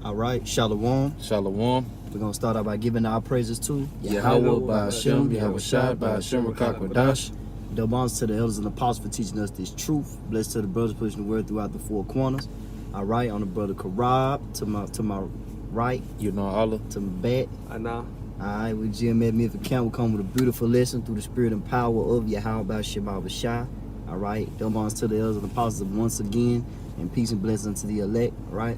All right, Shalom. Shalom. We're going to start out by giving our praises to Yahweh by Hashem, Yahweh Shai by Hashem Rakakwadash. Double honors to the elders and apostles for teaching us this truth. Blessed to the brothers pushing the word throughout the four corners. All right, on the brother Karab, to my right. You know Allah. To my back. I know. All right, we Jim at me for count. We come with a beautiful lesson through the spirit and power of Yahweh by Hashem Shai. All right, double honors to the elders and apostles once again, and peace and blessings to the elect. All right.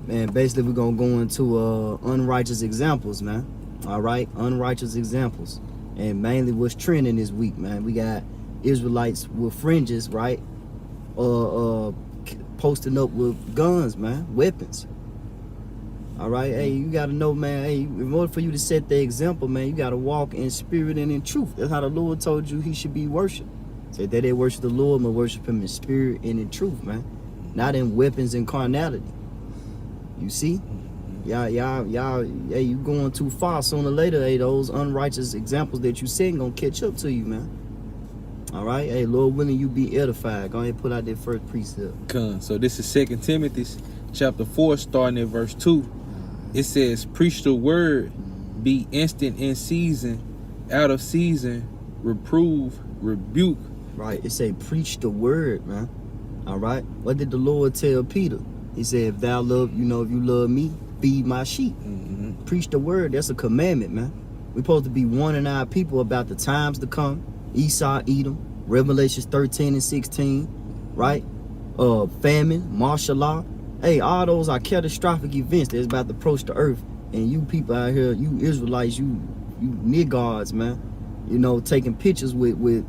Man, basically we're gonna go into unrighteous examples, man. All right, unrighteous examples, and mainly what's trending this week, man. We got Israelites with fringes, right? Posting up with guns, man, weapons. All right, hey, you gotta know, man. Hey, in order for you to set the example, man, you gotta walk in spirit and in truth. That's how the Lord told you He should be worshipped. Said that they worship the Lord, but worship Him in spirit and in truth, man, not in weapons and carnality. You see, y'all, hey, you going too far. Sooner or later, hey, those unrighteous examples that you said gonna catch up to you, man. All right, hey, Lord willing, you be edified. Go ahead and put out that first precept. So this is 2 Timothy chapter 4, starting at verse 2. It says, preach the word, be instant in season, out of season, reprove, rebuke. Right, it say preach the word, man. All right, what did the Lord tell Peter? He said, if thou love, if you love me, feed my sheep. Preach the word. That's a commandment, man. We're supposed to be warning our people about the times to come. Esau, Edom, Revelations 13 and 16, right? Famine, martial law. Hey, all those are catastrophic events that's about to approach the earth. And you people out here, you Israelites, you niggards, man, taking pictures with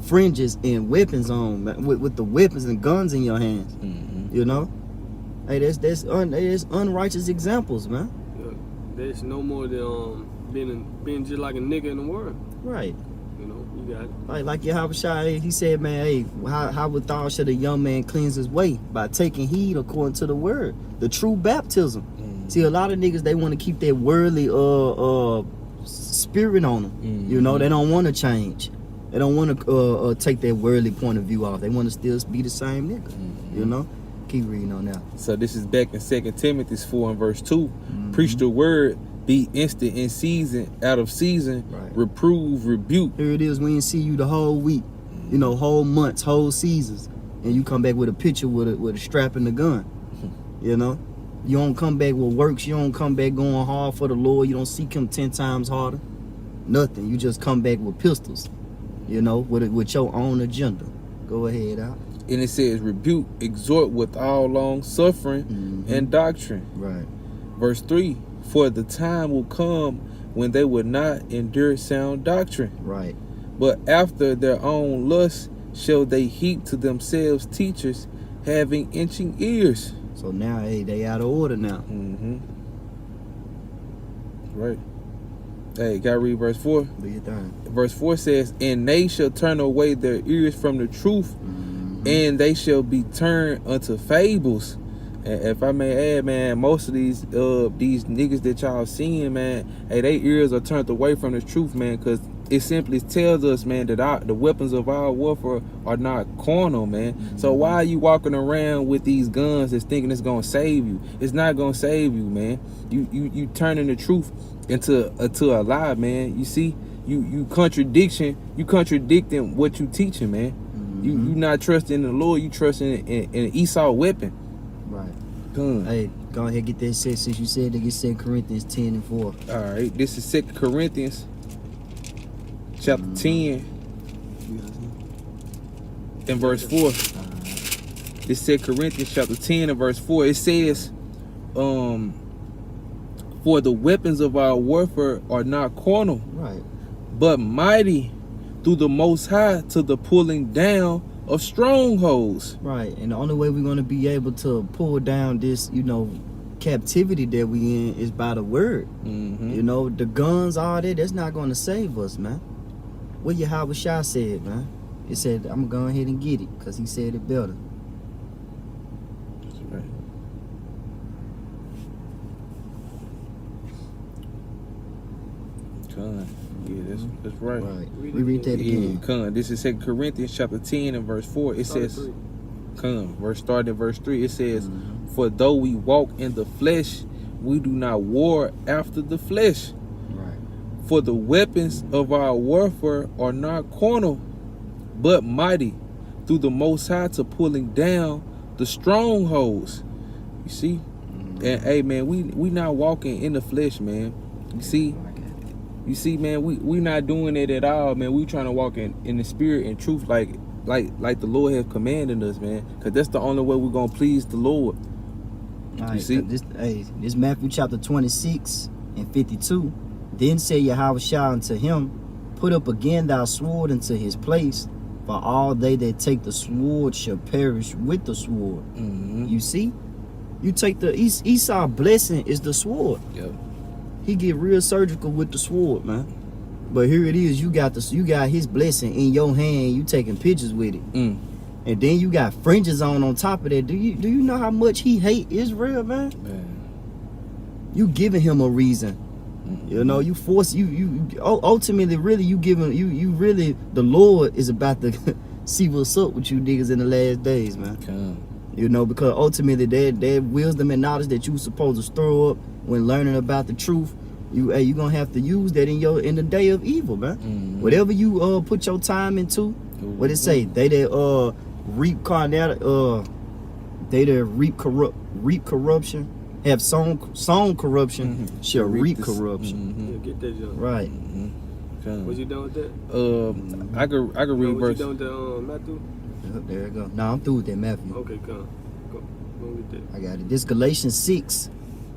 fringes and weapons on, man, with the weapons and guns in your hands, Hey, that's unrighteous examples, man. Yeah, there's no more than being just like a nigga in the world. Right. You got it. Like Yahweh Shai, he said, man, hey, how withal should a young man cleanse his way? By taking heed according to the word, the true baptism. See, a lot of niggas, they want to keep their worldly spirit on them. They don't want to change. They don't want to take their worldly point of view off. They want to still be the same nigga. Keep reading on now. So this is back in 2 Timothy 4 and verse 2. Preach the word, be instant in season, out of season, right. Reprove, rebuke. Here it is, we didn't see you the whole week, whole months, whole seasons, and you come back with a picture with a strap and a gun. You don't come back with works. You don't come back going hard for the Lord. You don't seek Him 10 times harder. Nothing. You just come back with pistols, with your own agenda. Go ahead, out. And it says, rebuke, exhort with all long suffering and doctrine. Right. Verse 3, for the time will come when they will not endure sound doctrine. Right. But after their own lust shall they heap to themselves teachers having itching ears. So now, hey, they out of order now. Right. Hey, gotta read verse 4. Do your thing. Verse 4 says, and they shall turn away their ears from the truth, and they shall be turned unto fables. And if I may add, man, most of these niggas that y'all seeing, man, hey, their ears are turned away from the truth, man, because it simply tells us, man, that the weapons of our warfare are not carnal, man. So why are you walking around with these guns that's thinking it's gonna save you? It's not gonna save you, man. You turning the truth into a lie, man. You see, you contradicting what you teaching, man. You not trusting in the Lord, you trusting in Esau weapon. Right. Gun. Hey, go ahead and get that set since you said they get 2 Corinthians 10 and 4. All right, this is 2 Corinthians chapter 10 and verse 4. This 2 Corinthians chapter 10 and verse 4. It says, for the weapons of our warfare are not carnal, right, but mighty through the Most High to the pulling down of strongholds. Right, and the only way we're going to be able to pull down this, captivity that we in is by the word. The guns, all that's not going to save us, man. What Yahweh Shai said, man. It said, I'm going to go ahead and get it, because He said it better. That's right. Con. Yeah, that's right. Right. We read that again. Con. This is 2 Corinthians chapter 10 and verse 4. It says, come, starting at verse 3, it says, For though we walk in the flesh, we do not war after the flesh. Right. For the weapons of our warfare are not carnal, but mighty through the Most High to pulling down the strongholds. You see? And hey, man, we not walking in the flesh, man. You see, man, we not doing it at all, man. We trying to walk in the spirit and truth like the Lord has commanded us, man. Because that's the only way we're going to please the Lord. All You right, see? This Matthew chapter 26 and 52. Then said Yahweh unto him, put up again thy sword into his place, for all they that take the sword shall perish with the sword. Mm-hmm. You see? You take the Esau blessing is the sword. Yep. He get real surgical with the sword, man. But here it is, you got his blessing in your hand, you taking pictures with it. Mm. And then you got fringes on top of that. Do you know how much he hate Israel, man? You giving him a reason. You know, you force you ultimately really you giving you really the Lord is about to see what's up with you niggas in the last days, man. Come. You know, because ultimately that wisdom and knowledge that you supposed to stir up when learning about the truth, you gonna have to use that in the day of evil, man. Mm-hmm. Whatever you put your time into, what it say? They that reap carnality, they that reap corruption, have sown corruption, shall reap corruption. Mm-hmm. Yeah, get that jump. Right. Mm-hmm. Was you done with that? I could read Was verse. you done with that, Matthew? There you go. No, I'm through with that, Matthew. Okay, come. Go get that. I got it. This Galatians 6.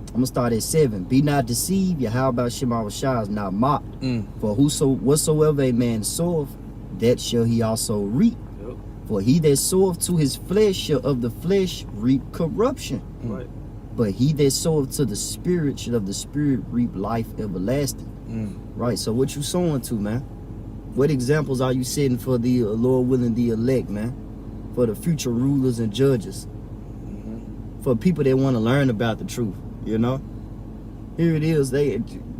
I'm gonna start at 7. Be not deceived, Yahweh Shema Shah is not mocked. For whatsoever a man soweth, that shall he also reap. Yep. For he that soweth to his flesh shall of the flesh reap corruption. Right. But he that soweth to the spirit shall of the spirit reap life everlasting. Right. So what you sowing to, man? What examples are you setting for the Lord willing the elect, man? For the future rulers and judges. For people that want to learn about the truth, you know? Here it is.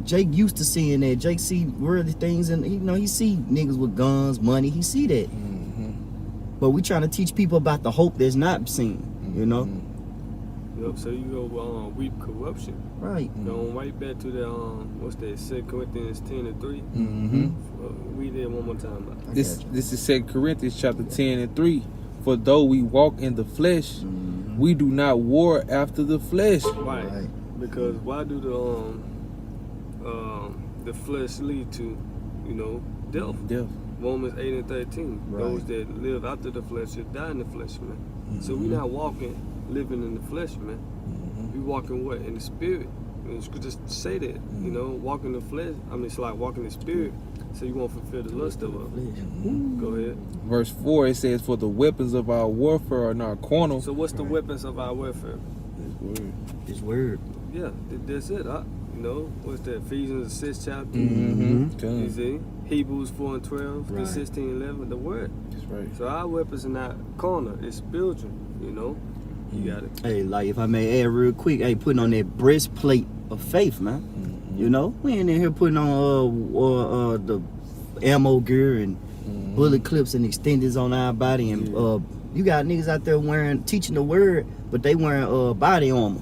Jake used to seeing that. Jake see worldly things, and he see niggas with guns, money. He see that. But we trying to teach people about the hope that's not seen, you know? Yep. So you go reap corruption. Right. Going right back to the what's that? 2 Corinthians 10 and 3. Read it one more time. This is 2 Corinthians chapter 10 and 3. For though we walk in the flesh, we do not war after the flesh. Right. Because why do the flesh lead to, death? Death. Romans 8 and 13. Right. Those that live after the flesh should die in the flesh, man. So we not walking, living in the flesh, man. We walking what? In the spirit. And scriptures say that, walking the flesh. I mean, it's like walking the spirit. So you won't fulfill the lust of it. Go ahead. Verse 4, it says, for the weapons of our warfare are not carnal. So what's the weapons of our warfare? His word. Yeah, that's it. What's that? Ephesians 6 chapter. You see? Hebrews 4 and 12, Right. 16 and 11, the word. That's right. So our weapons are not carnal, it's spiritual, You got it. Hey, like if I may add real quick, putting on that breastplate of faith, man. You know, we ain't in here putting on the ammo gear and bullet clips and extenders on our body, and you got niggas out there teaching the word, but they wearing body armor.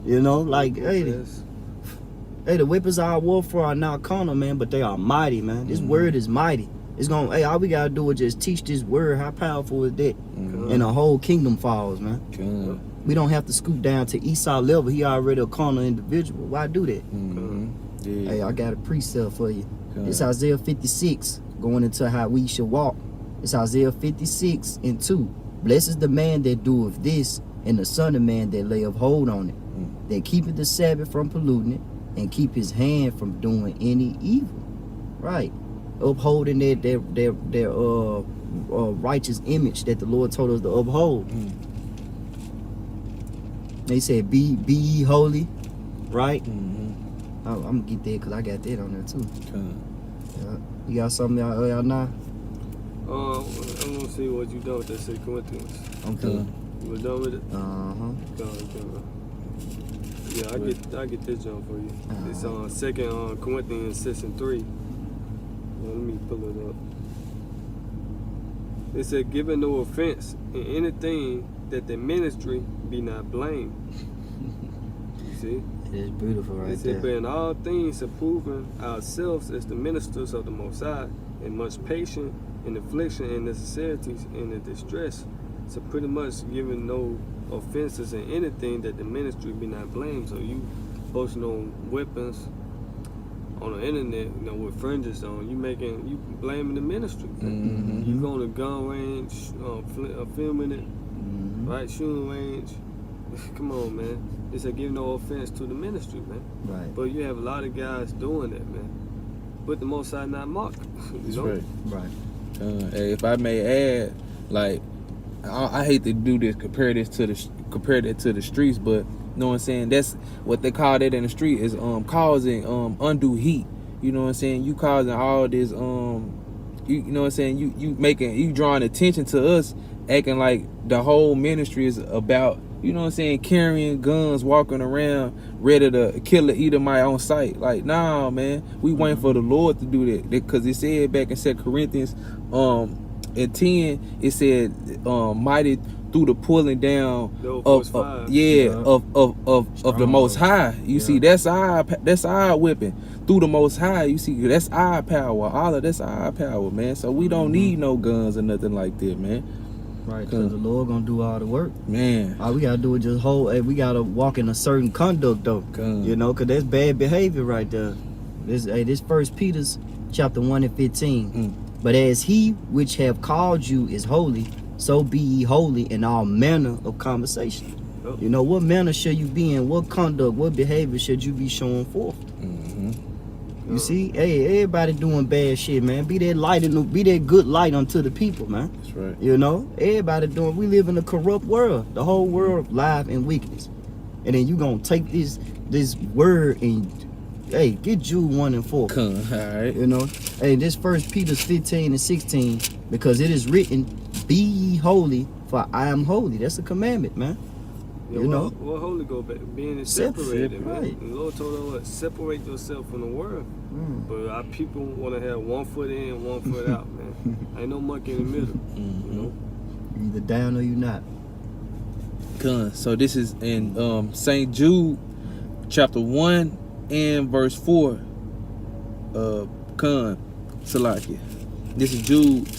You know, like the weapons of our warfare are not carnal, man, but they are mighty, man. This word is mighty. It's gonna, all we gotta do is just teach this word. How powerful is that? And the whole kingdom falls, man. We don't have to scoot down to Esau level. He already a carnal individual. Why do that? Hey, I got a precept for you. It's Isaiah 56, going into how we should walk. It's Isaiah 56 and 2. Blessed is the man that doeth this, and the son of man that layeth hold on it, that keepeth the Sabbath from polluting it, and keep his hand from doing any evil. Right. Upholding their righteous image that the Lord told us to uphold. They said, be ye holy, right? I'm gonna get that because I got that on there too. You got something y'all know? I'm gonna see what you done with that 2 Corinthians. I'm through. You were done with it? Uh-huh. Yeah, I get this jump for you. It's on 2 Corinthians 6 and 3. Let me pull it up. It said, giving no offense in anything that the ministry be not blamed. You see? It's beautiful right It said, there. but in all things approving ourselves as the ministers of the Most High, and much patience in affliction and necessities and the distress. So pretty much giving no offenses in anything, that the ministry be not blamed. So you posting on weapons on the internet, you know, with fringes on, you blaming the ministry. Mm-hmm. You go to gun range, filming it, Mhm. right, shooting range. Come on, man. It's a give no offense to the ministry, man. Right. But you have a lot of guys doing that, man. But the Most High not mock. That's right. Right. Hey, if I may add, like, I hate to do this, compare that to the streets, but you know what I'm saying? That's what they call that in the street is causing undue heat. You know what I'm saying? You causing all this you know what I'm saying? You drawing attention to us, acting like the whole ministry is about, you know what I'm saying, carrying guns, walking around, ready to kill an Edomite on sight. Like, nah, man, we waiting for the Lord to do that. Because it said back in 2 Corinthians in 10, it said, mighty through the pulling down of the Most High. You see, that's our weapon. Through the Most High, you see, that's our power. All of that's our power, man. So we don't need no guns or nothing like that, man. Right, because the Lord gonna do all the work. Man. All we gotta do is just we gotta walk in a certain conduct though. You know, because that's bad behavior right there. This First Peter's chapter 1 and 15. But as he which have called you is holy, so be ye holy in all manner of conversation. You know, what manner should you be in? What conduct, what behavior should you be showing forth? You see, hey, everybody doing bad shit, man. Be that good light unto the people, man. That's right. You know, we live in a corrupt world. The whole world live in wickedness. And then you gonna take this word and, hey, get Jude 1 and 4. All right. You know, hey, this First Peter 15 and 16, because it is written, be ye holy, for I am holy. That's a commandment, man. Yeah, You know? what holy go back? Being separated, man. Right. The Lord told us, separate yourself from the world. But our people want to have 1 foot in, 1 foot out, man. Ain't no monkey in the middle. You know? You either down or you not. So this is in St. Jude chapter 1 and verse 4. Salakia. This is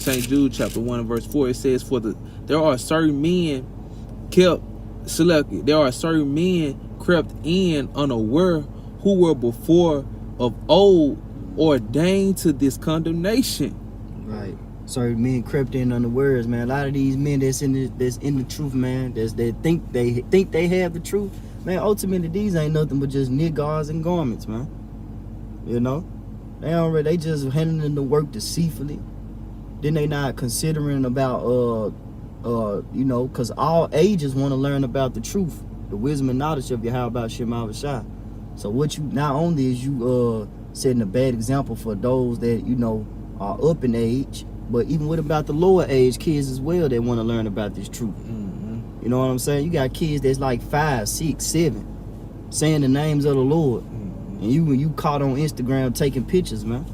St. Jude chapter 1 and verse 4. It says, there are certain men crept in unaware, who were before of old ordained to this condemnation. Right. Certain men crept in unawares, man. A lot of these men that's in the truth, man, they think they have the truth, man. Ultimately, these ain't nothing but just niggars and garments, man. You know, they just handling the work deceitfully. Then they not considering about you know, because all ages want to learn about the truth, the wisdom and knowledge of Yahweh about Shema Vashai. So what you not only is you setting a bad example for those that, you know, are up in age, but even what about the lower age kids as well that want to learn about this truth? You know what I'm saying? You got kids that's like 5, 6, 7 saying the names of the Lord, and you caught on Instagram taking pictures, man.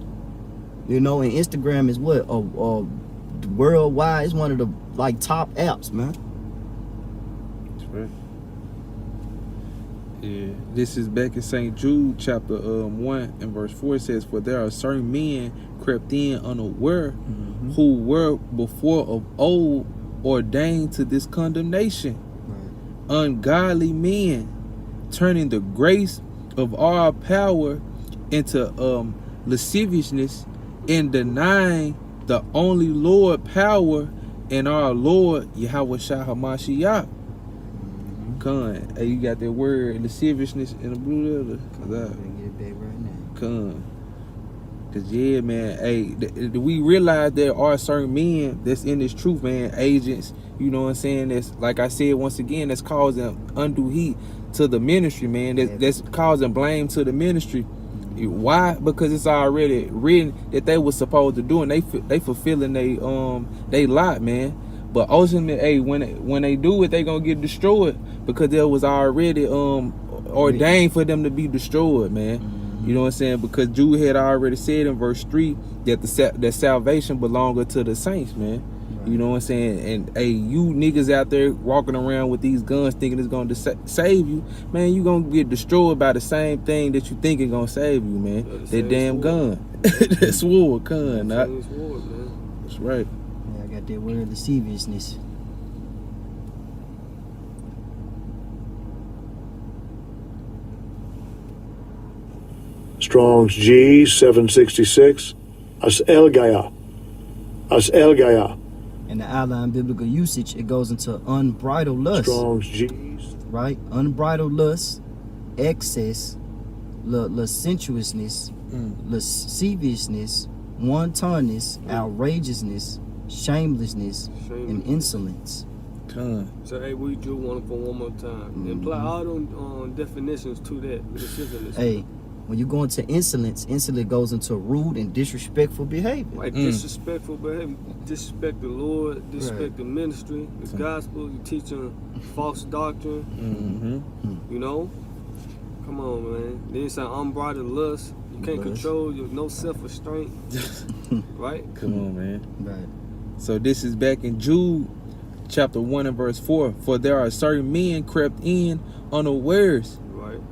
You know, and Instagram is what worldwide, it's one of the like top apps, man. That's right. Yeah, this is back in St. Jude chapter 1 and verse 4. It says, for there are certain men crept in unaware, who were before of old ordained to this condemnation. Ungodly men, turning the grace of our power into lasciviousness, and denying the only Lord power and our Lord Yahweh Shah HaMashiach. Hey, you got that word lasciviousness in the blue letter? Cause yeah, man, hey, we realize there are certain men that's in this truth, man, agents, you know what I'm saying, that's, like I said once again, that's causing undue heat to the ministry, man, that's causing blame to the ministry. Why? Because it's already written that they were supposed to do, and they fulfilling they lot, man. But ultimately, hey, when they do it, they gonna get destroyed, because it was already ordained for them to be destroyed, man. You know what I'm saying? Because Jude had already said in verse 3 that that salvation belonged to the saints, man. You know what I'm saying? And hey, you niggas out there walking around with these guns thinking it's gonna save you, man, you gonna get destroyed by the same thing that you think is gonna save you, man. That damn gun. That sword gun, not. That's right. Yeah, I got that word lasciviousness. Strong's G 766. As Elgaya. As Elgaya. In the outline biblical usage, it goes into unbridled lust. Strong's G's. Right? Unbridled lust, excess, licentiousness, lasciviousness, wantonness, outrageousness, shamelessness, and insolence. So hey, we do want for one more time. Imply all them definitions to that. Hey, when you go into insolence goes into rude and disrespectful behavior. Like disrespectful behavior, disrespect the Lord, disrespect the ministry, the gospel, you teaching false doctrine. You know? Come on, man. Then it's an unbridled lust. You can't control your no self-restraint. Right? Come on, man. Right. So this is back in Jude chapter 1 and verse 4. For there are certain men crept in unawares,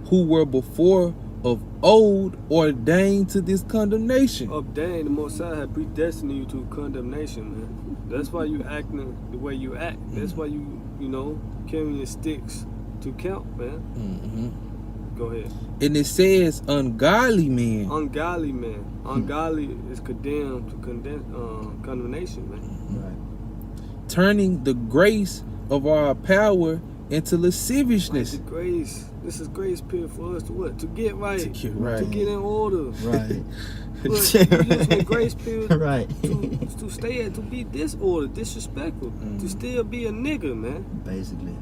who were before of old ordained to this condemnation. Ordained, the Most High had predestined you to condemnation, man. That's why you acting the way you act. That's why you know, carrying your sticks to count, man. Go ahead. And it says ungodly men. Ungodly man. Ungodly is condemned to condemnation, man. Right. Turning the grace of our power into lasciviousness. Like the grace. This is grace period for us to what? To get right. To get right. To get in order. Right. But using the grace period right. to stay to be disorder, disrespectful, to still be a nigga, man. Basically.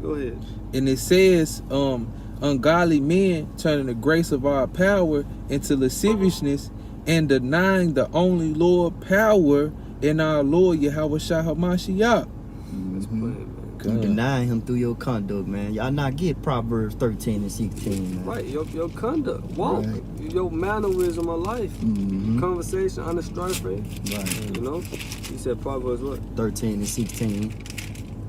Go ahead. And it says, ungodly men turning the grace of our power into lasciviousness and denying the only Lord power in our Lord Yahweh Shah HaMashiach. You deny him through your conduct, man. Y'all not get Proverbs 13 and 16, man. Right, your conduct, walk, your mannerism of life, conversation, honest strife, right? You know, he said Proverbs what? 13 and 16,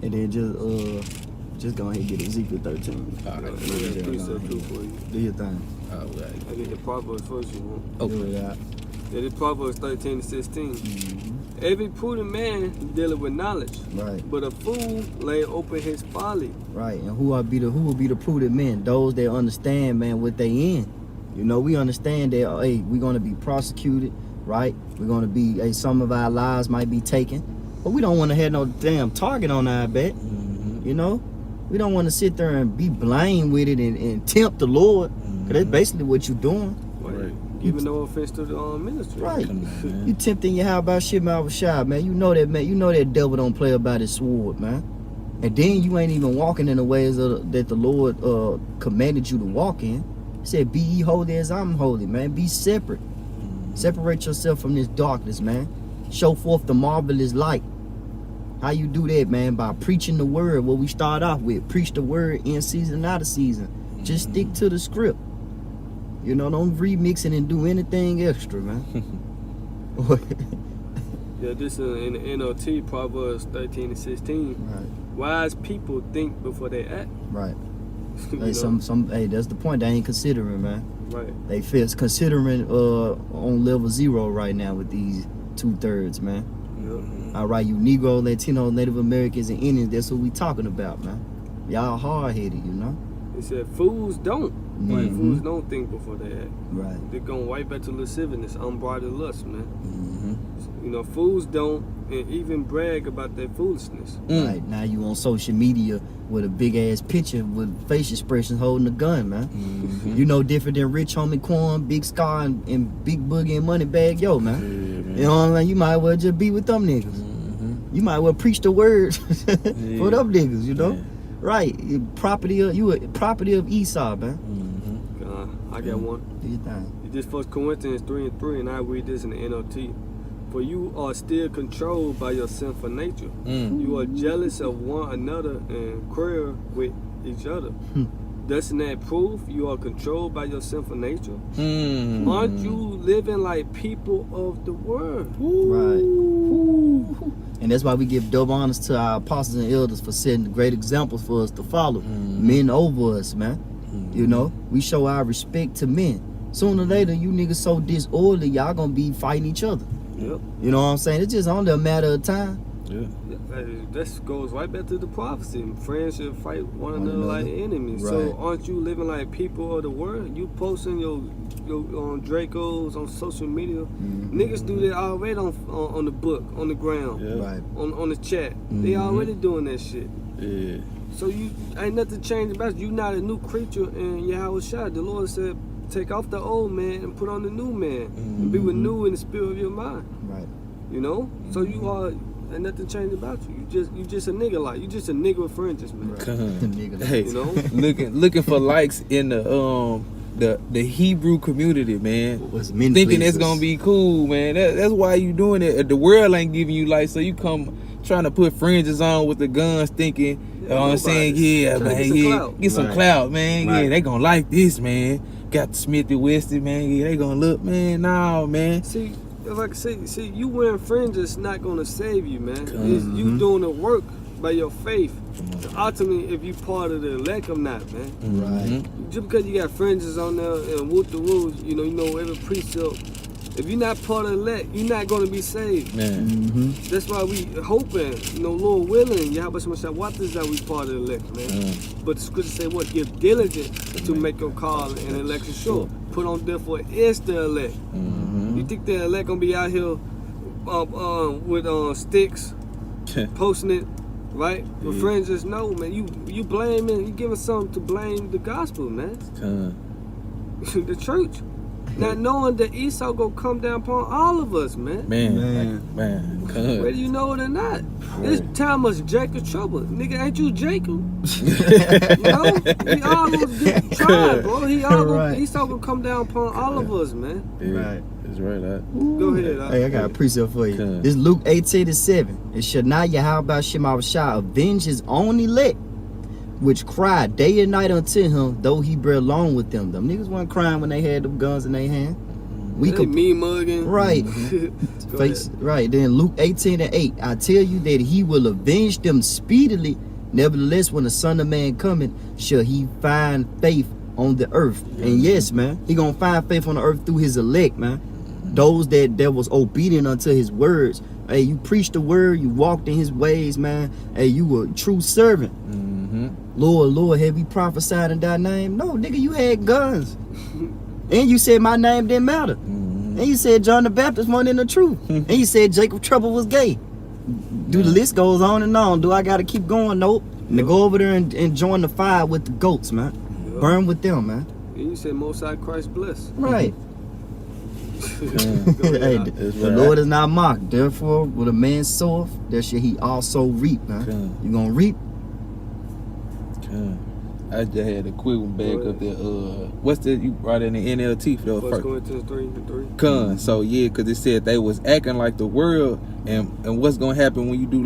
and then just go ahead and get Ezekiel 13. All right, for you. Do your thing. All right. I get the Proverbs first, you want? Okay. Yeah, the Proverbs 13 and 16. Every prudent man dealing with knowledge, but a fool lay open his folly. Right, and who will be the prudent men? Those that understand, man, what they in. You know, we understand that, hey, we're gonna be prosecuted, right? We're gonna be, hey, some of our lives might be taken, but we don't want to have no damn target on our back. You know, we don't want to sit there and be blamed with it and tempt the Lord, because that's basically what you're doing. Right. Giving no offense to the ministry. Right. You tempting your how about shit mouth shot, man. You know that, man. You know that devil don't play about his sword, man. And then you ain't even walking in the ways that the Lord commanded you to walk in. He said, be ye holy as I'm holy, man. Be separate. Separate yourself from this darkness, man. Show forth the marvelous light. How you do that, man? By preaching the word, what we start off with. Preach the word in season, out of season. Just stick to the script. You know, don't remix it and do anything extra, man. Yeah, this in the NLT, Proverbs 13 and 16. Right. Wise people think before they act. Right. Hey, hey, that's the point. They ain't considering, man. Right. They feel considering on level 0 right now with these 2/3, man. All right, you Negro, Latino, Native Americans, and Indians. That's what we talking about, man. Y'all hard-headed, you know. He said fools don't. Like fools don't think before they act. Right. They're going right back to lasciviousness, unbridled lust, man. You know, fools don't and even brag about their foolishness. Right. Now you on social media with a big ass picture with face expressions holding a gun, man. You know different than Rich Homie Quan, Big Scar, and Big Boogie and Moneybag Yo, man. You know what I mean? You might well just be with them niggas. You might well preach the word for them niggas, you know? Right. Property of Esau, man. I got one. Do your thing. This 1 Corinthians 3 and 3, and I read this in the NLT. For you are still controlled by your sinful nature. You are jealous of one another and quarrel with each other. Doesn't that prove you are controlled by your sinful nature? Aren't you living like people of the world? Right. And that's why we give double honors to our apostles and elders for setting great examples for us to follow. Men over us, man. You know, we show our respect to men. Sooner or later, you niggas so disorderly, y'all gonna be fighting each other. Yep. You know what I'm saying? It's just only a matter of time. Yeah. That goes right back to the prophecy. Friends should fight one another another. like enemies. Right. So aren't you living like people of the world? You posting your Dracos on social media. Niggas do that already on the book, on the ground, Yeah. Right. on the chat. They already doing that shit. Yeah. So you ain't nothing changed about you. You're not a new creature in Yahweh Shai. The Lord said, take off the old man and put on the new man. And be renewed in the spirit of your mind. Right. You know? So you are, ain't nothing changed about you. You just a nigga like. You just a nigga with fringes, man. Right. Come on. Nigga. Hey, You know? looking for likes in the Hebrew community, man. Was men Thinking it's pleasers. gonna be cool, man. That's why you doing it. The world ain't giving you likes, so you come trying to put fringes on with the guns, thinking, you know what I'm saying, yeah, Trying to man, get some yeah, clout. get some Right. clout, man. Right. Yeah, they gonna like this, man. Got the Smithy Westy, man. Yeah, they gonna look, man. Nah, man. See, if I can see, you wearing fringes not gonna save you, man. It's you doing the work by your faith. Ultimately, if you part of the elect or not, man. Right. Just because you got fringes on there and whoop the rules, you know every precept. If you're not part of the elect, you're not gonna be saved. Man. That's why we hoping, Lord willing, Yahweh Shemashah, what is that we part of the elect, man. But the scripture say what? Give diligence to make your call and election sure. Put on therefore is the elect. You think the elect gonna be out here with sticks, posting it, right? With friends just know, man, you blaming, you giving something to blame the gospel, man. The church. Not knowing that Esau gonna come down upon all of us, man. Man. Whether you know it or not. This time was Jacob's trouble. Nigga, ain't you Jacob? He all gonna get tried, bro. Right. Esau gonna come down upon all of us, man. Right. That's right. Go ahead. Hey, I got a precept for you. Okay. This Luke 18:7. It should not Yahweh Shema Shah avenge his own elect, which cried day and night unto him, though he bear along with them. Them niggas weren't crying when they had them guns in their hand. We They could me mugging. right. Go Face, ahead. right. Then Luke 18:8. I tell you that he will avenge them speedily. Nevertheless, when the Son of Man cometh, shall he find faith on the earth. And yes, man, he gonna find faith on the earth through his elect, man. Those that was obedient unto his words. Hey, you preached the word, you walked in his ways, man. Hey, you were a true servant. Lord, have you prophesied in thy name? No, nigga, you had guns. And you said my name didn't matter. And you said John the Baptist wasn't in the truth. And you said Jacob Trouble was gay. The list goes on and on. Do I gotta keep going? Nope. And go over there and join the fire with the goats, man. Burn with them, man. And you said Most High Christ bless. Right. Go Hey, ahead. the right. Lord is not mocked. Therefore, with a man soweth, there shall he also reap, man. Okay. You gonna reap? I just had a quick one back up there. What's the you brought in the NLT for the First first? Corinthians 3:3. So yeah, cause it said they was acting like the world, and what's gonna happen when you do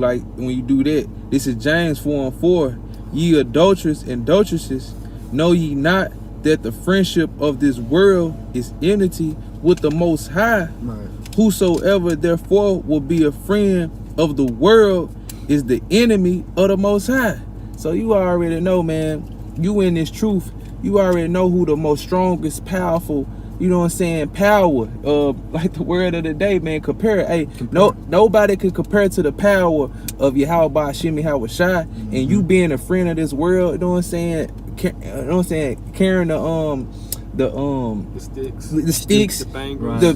that? This is James 4:4. Ye adulterers and adulteresses, know ye not that the friendship of this world is enmity with the Most High? Right. Whosoever therefore will be a friend of the world is the enemy of the Most High. So you already know, man. You in this truth. You already know who the most strongest, powerful, you know what I'm saying, power, like the word of the day, man. Compare. Nobody can compare to the power of Yahweh Shemi Hawashai, and you being a friend of this world, you know what I'm saying? Carrying the sticks, The bangers. Right. the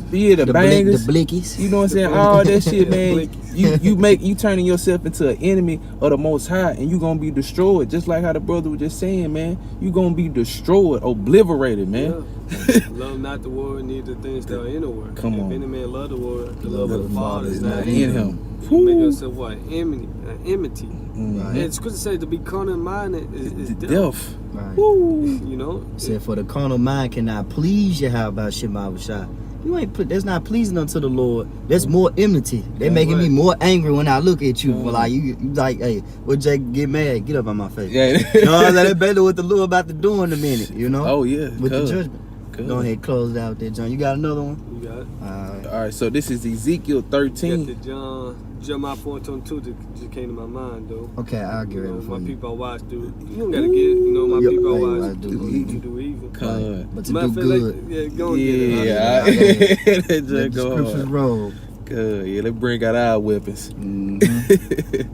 bangers, The blickies. you know what I'm saying? All that shit, man. You turning yourself into an enemy of the Most High, and you gonna be destroyed. Just like how the brother was just saying, man. You gonna be destroyed, obliterated, man. Yeah. Love not the world, neither the things that are in the world. Come on. If any man love the world, the love of the Father is not In in him. him. Make yourself what? Enmity. Right. And scripture says to be carnal minded is death. Death. Right. Woo. You know? Said for the carnal mind cannot please Yahweh Shema Shah. You ain't that's not pleasing unto the Lord. That's more enmity. They making me more angry when I look at you. Well, like you like, hey, well, Jake, get mad, get up on my face. Yeah. You know what I'm saying? That's basically what the Lord about to do in a minute. You know? Oh yeah. With the judgment. Good. Go ahead, close it out there, John. You got another one? You got it. All right, so this is Ezekiel Got 13. the Jeremiah 4:22 that just came to my mind though. Okay, I'll get You ready know, for my you. people are wise to. You don't gotta get it. You know, my Yo, people hey, are wise wise to do do evil. evil. To do evil. Con. But to Matter do of fact, good. yeah, go and get it. Yeah, Yeah, that let just the go scriptures hard. roll. Good. Yeah, let's bring out our weapons. Mhm.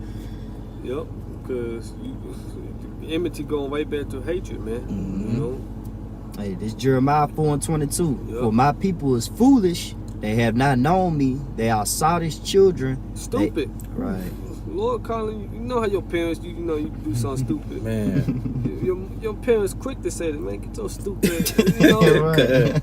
Yep, because enmity going way back to hatred, man. Mhm. You know, Hey, this Jeremiah 4:22. Yup. For my people is foolish. They have not known me. They are sottish children. stupid. Right. Lord calling you. You know how your parents, you know, you do something stupid. Man. Your parents quick to say that, man, get your stupid. You know, Right.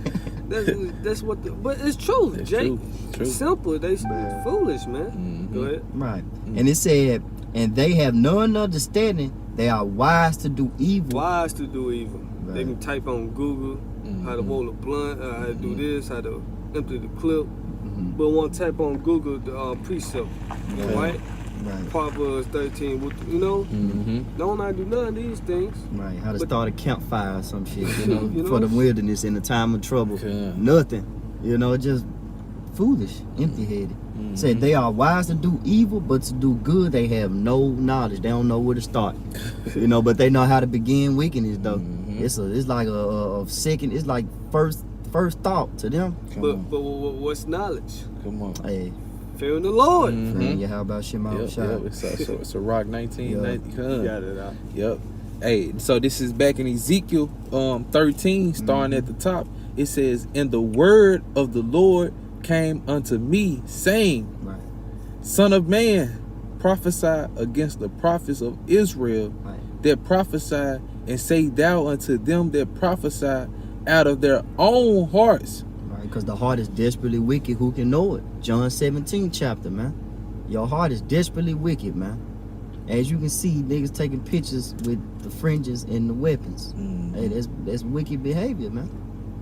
that's what. But it's true, It's Jake. true. True. Simple. They Man. foolish, man. Mhm. Go ahead. Right. And it said, and they have none understanding. They are wise to do evil. Wise to do evil. They Right. can type on Google how to roll a blunt, how to do this, how to empty the clip. Mhm. But one type on Google the precept, Right. right? Right. Proverbs 13. You know, Mm-hmm. don't I do none of these things? Right. How to But- start a campfire or some shit, you know, You know? for the wilderness in the time of trouble. Okay. Nothing. You know, just foolish, empty-headed. Mm-hmm. Said they are wise to do evil, but to do good they have no knowledge. They don't know where to start. You know, but they know how to begin wickedness though. Mhm. It's like a second. It's like first thought to them. Come on. But what's knowledge? Come on. Hey, Fearing the Lord. Mhm. friend, how about Shema Yep, Shah? yep. It's a rock 1990. You got it out. Yep. Hey, so this is back in Ezekiel 13, starting at the top. It says, "And the word of the Lord came unto me, saying, Right, Son of man, prophesy against the prophets of Israel right, that prophesy, and say thou unto them that prophesy out of their own hearts." right. Because the heart is desperately wicked. Who can know it? John 17 chapter, man. Your heart is desperately wicked, man. As you can see, niggas taking pictures with the fringes and the weapons. Hey, that's wicked behavior, man.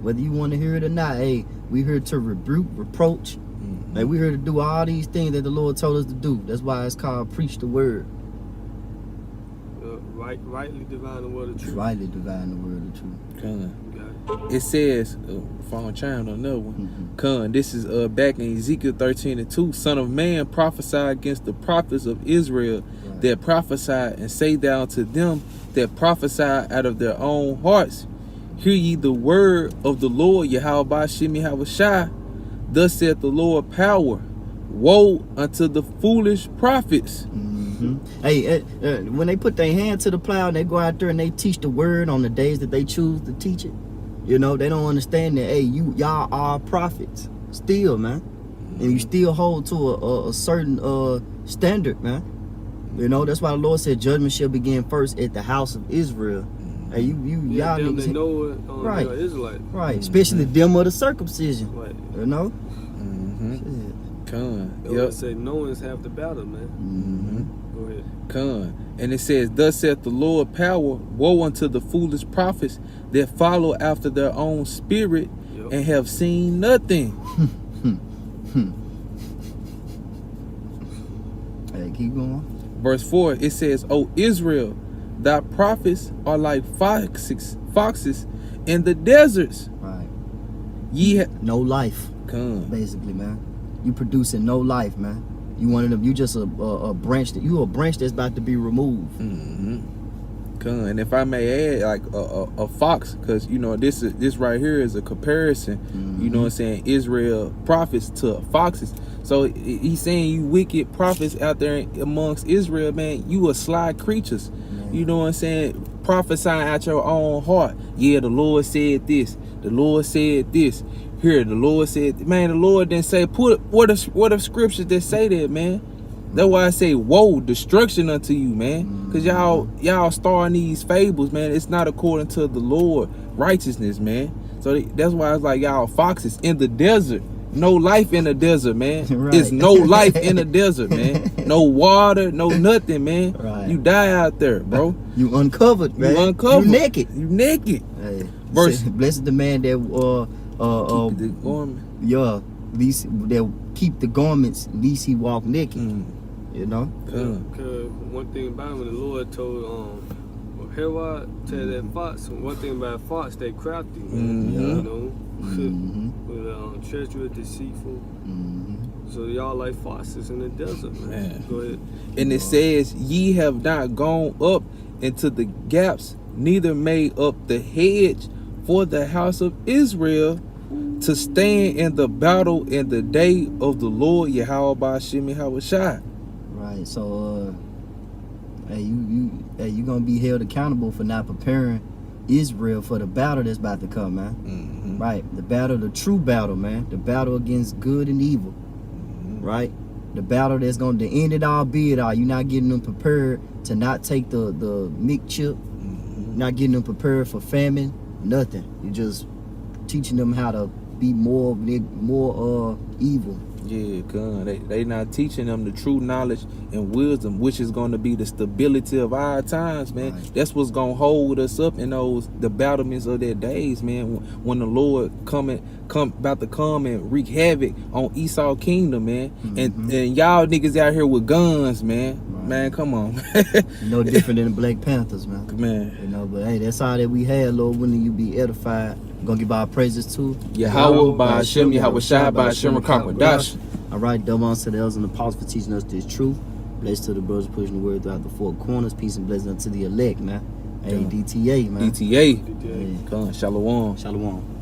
Whether you want to hear it or not, hey, we here to rebuke, reproach. Hey, we here to do all these things that the Lord told us to do. That's why it's called preach the word. Rightly divine the word of truth. Rightly divine the word of truth. Con. You got it. It says, phone chime on another one. Mhm. Con, this is back in Ezekiel 13:2. Son of man, prophesy against the prophets of Israel Right. that prophesy, and say thou unto them that prophesy out of their own hearts. Hear ye the word of the Lord, Yahweh Shemi Havashai. Thus saith the Lord power. Woe unto the foolish prophets. Mhm. Hey, when they put their hand to the plow and they go out there and they teach the word on the days that they choose to teach it, you know, they don't understand that, hey, y'all are prophets still, man. And you still hold to a certain standard, man. You know, that's why the Lord said judgment shall begin first at the house of Israel. Hey, Yeah, y'all them that niggas, know it, Right. they're Israelite. right, especially them of the circumcision, Right. you know? Mm-hmm. Shit. Con. They Yep. always say knowing's half the battle, man. Mhm. Go ahead. Con. And it says, Thus saith the Lord power, woe unto the foolish prophets that follow after their own spirit Yep. and have seen nothing. Hey, keep going. Verse 4, it says, O Israel, thy prophets are like foxes in the deserts. Right. Ye No life, Con. basically, man. You producing no life, man. You one of them. You just a branch a branch that's about to be removed. Mm-hmm. Con. And if I may add, like a fox, because you know this right here is a comparison. You know what I'm saying? Israel prophets to foxes. So he's saying you wicked prophets out there amongst Israel, man. You are sly creatures. Man. You know what I'm saying? Prophesying out your own heart. Yeah, the Lord said this. The Lord said this. Here, the Lord said, man, the Lord didn't say, what are scriptures that say that, man? That's why I say, woe, destruction unto you, man. Because y'all starring these fables, man. It's not according to the Lord righteousness, man. So that's why it's like y'all foxes in the desert. No life in the desert, man. Right. It's no life in the desert, man. No water, no nothing, man. Right. You die out there, bro. You uncovered, man. You uncovered. You naked. You naked. Hey, Verse- blessed the man that Keep the garment. yeah, least they'll keep the garments, least he walk naked. Mm. You know? Con. Because one thing about it, when the Lord told Herod tell that fox. One thing about fox, they crafty, man. Mhm. You know, Mhm. with treacherous, deceitful. Mhm. So y'all like foxes in the desert, man. Man. Go ahead. And it says, ye have not gone up into the gaps, neither made up the hedge for the house of Israel to stand in the battle in the day of the Lord Yahweh Ba'Shem Yahushua. Right. So, hey, you gonna be held accountable for not preparing Israel for the battle that's about to come, man. Mm-hmm. Right. The battle, the true battle, man. The battle against good and evil. Right. The battle that's gonna end it all, be it all. You're not getting them prepared to not take the mic chip. Not getting them prepared for famine. Nothing. You're just teaching them how to be more evil. Yeah, God, they not teaching them the true knowledge and wisdom, which is going to be the stability of our times, man. Right. That's what's going to hold us up in the battlements of their days, man. When the Lord about to come and wreak havoc on Esau kingdom, man. And y'all niggas out here with guns, man. Right. Man, come on, No different than the Black Panthers, man. man. You know, but hey, that's all that we had, Lord. When you be edified, we're gonna give our praises to Yahweh Ba'Shem Yahushua Ba'Shem Rakakadash. All right, double honor to the elders and the apostles for teaching us this truth. Blessed to the brothers pushing the word throughout the four corners. Peace and blessing unto the elect, man. Hey, DTA, man. DTA. Hey, Come on, Shalom. Shalom.